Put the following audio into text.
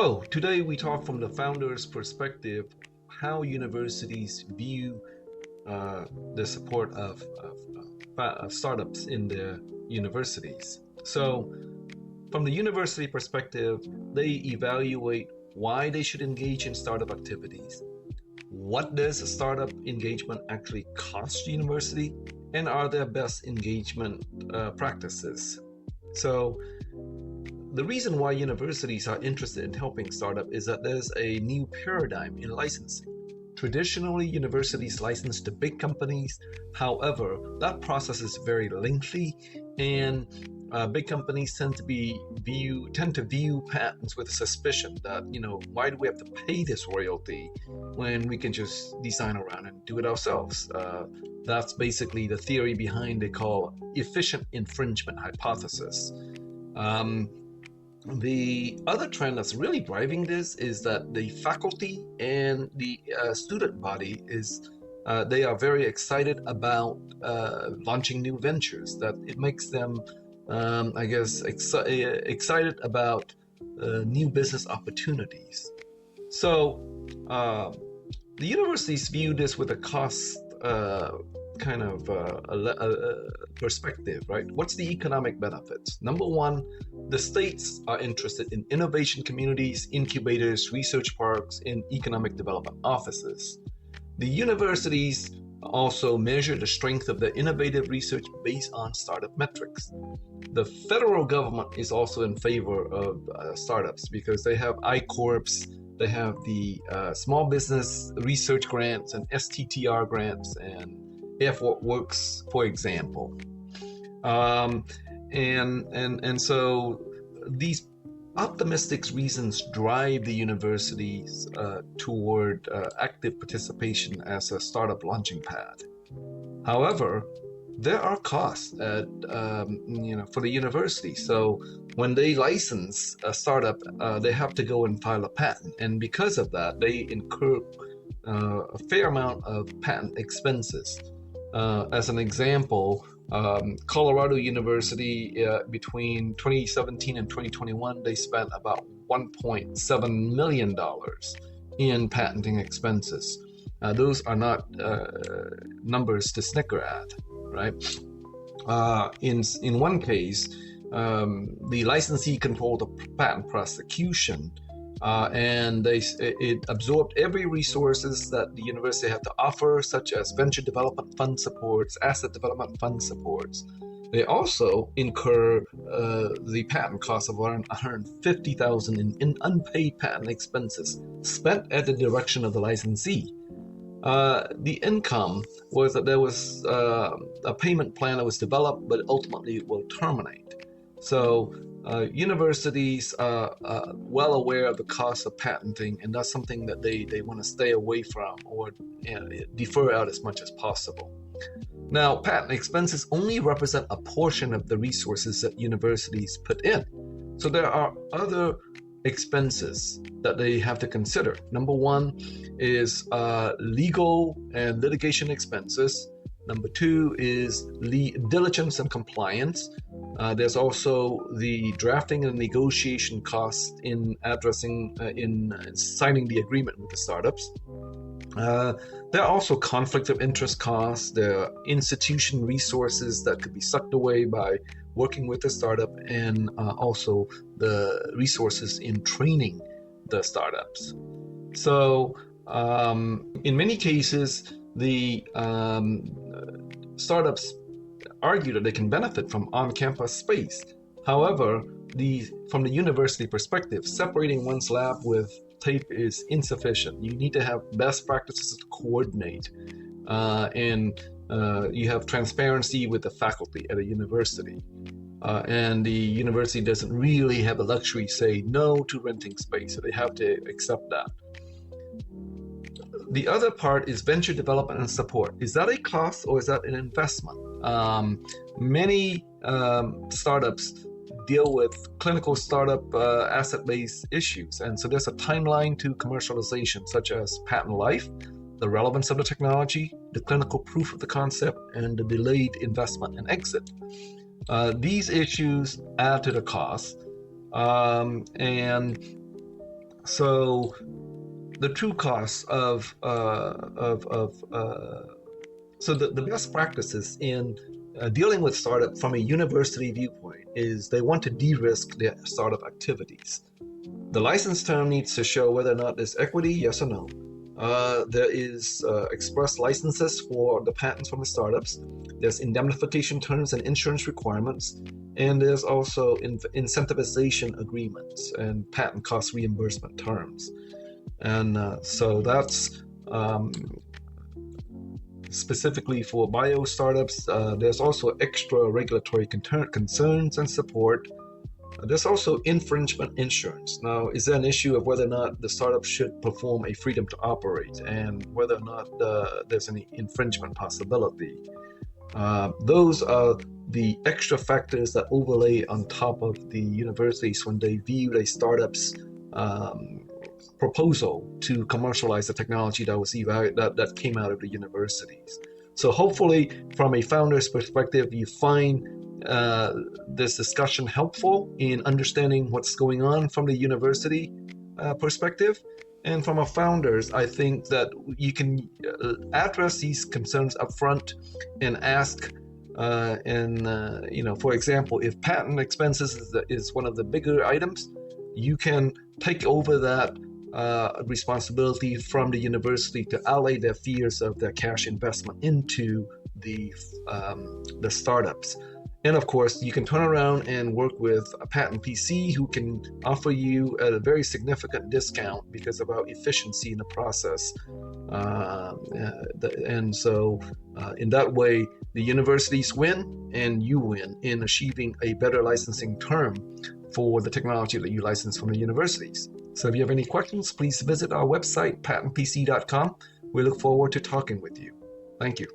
So today we talk from the founder's perspective how universities view the support of startups in their universities. So from the university perspective, they evaluate why they should engage in startup activities. What does a startup engagement actually cost the university? And are there best engagement practices? So the reason why universities are interested in helping startup is that there's a new paradigm in licensing. Traditionally, universities license to big companies. However, that process is very lengthy, and big companies tend to view patents with suspicion that, why do we have to pay this royalty when we can just design around and do it ourselves? That's basically the theory behind they call efficient infringement hypothesis. The other trend that's really driving this is that the faculty and the student body they are very excited about launching new ventures, that it makes them, excited about new business opportunities. So the universities view this with a cost perspective, right? What's the economic benefits? Number one, the states are interested in innovation communities, incubators, research parks, and economic development offices. The universities also measure the strength of the innovative research based on startup metrics. The federal government is also in favor of startups because they have I-Corps, they have the small business research grants and STTR grants and F Works, for example. And so these optimistic reasons drive the universities toward active participation as a startup launching pad. However, there are costs for the university. So when they license a startup, they have to go and file a patent, and because of that, they incur a fair amount of patent expenses. As an example, Colorado University between 2017 and 2021, they spent about $1.7 million in patenting expenses. Those are not numbers to snicker at, right? In one case, the licensee controlled the patent prosecution, and it absorbed every resources that the university had to offer, such as venture development fund supports, asset development fund supports. They also incur the patent cost of around $150,000 in unpaid patent expenses spent at the direction of the licensee. The income was that there was a payment plan that was developed, but ultimately it will terminate. So universities are well aware of the cost of patenting, and that's something that they want to stay away from or defer out as much as possible. Now, patent expenses only represent a portion of the resources that universities put in. So there are other expenses that they have to consider. Number one is legal and litigation expenses. Number two is diligence and compliance. There's also the drafting and negotiation costs in signing the agreement with the startups. There are also conflict of interest costs. There are institution resources that could be sucked away by working with the startup, and also the resources in training the startups. So in many cases, the startups argue that they can benefit from on-campus space. However, from the university perspective, separating one's lab with tape is insufficient. You need to have best practices to coordinate, and you have transparency with the faculty at a university. And the university doesn't really have a luxury say no to renting space, so they have to accept that. The other part is venture development and support. Is that a cost or is that an investment? Many startups deal with clinical startup asset-based issues, and so there's a timeline to commercialization, such as patent life, the relevance of the technology, the clinical proof of the concept, and the delayed investment and exit. These issues add to the cost, and So the true costs of so the best practices in dealing with startup from a university viewpoint is they want to de-risk their startup activities. The license term needs to show whether or not there's equity, yes or no. There is express licenses for the patents from the startups. There's indemnification terms and insurance requirements. And there's also incentivization agreements and patent cost reimbursement terms. And so that's specifically for bio startups. There's also extra regulatory concerns and support. There's also infringement insurance. Now, is there an issue of whether or not the startup should perform a freedom to operate and whether or not there's any infringement possibility? Those are the extra factors that overlay on top of the universities when they viewed a startup's proposal to commercialize the technology that was that came out of the universities. So hopefully, from a founder's perspective, you find this discussion helpful in understanding what's going on from the university perspective. And from a founder's, I think that you can address these concerns up front and ask, for example, if patent expenses is one of the bigger items, you can take over that responsibility from the university to allay their fears of their cash investment into the startups. And of course, you can turn around and work with a PatentPC who can offer you a very significant discount because of our efficiency in the process. And so in that way, the universities win and you win in achieving a better licensing term for the technology that you license from the universities. So if you have any questions, please visit our website, patentpc.com. We look forward to talking with you. Thank you.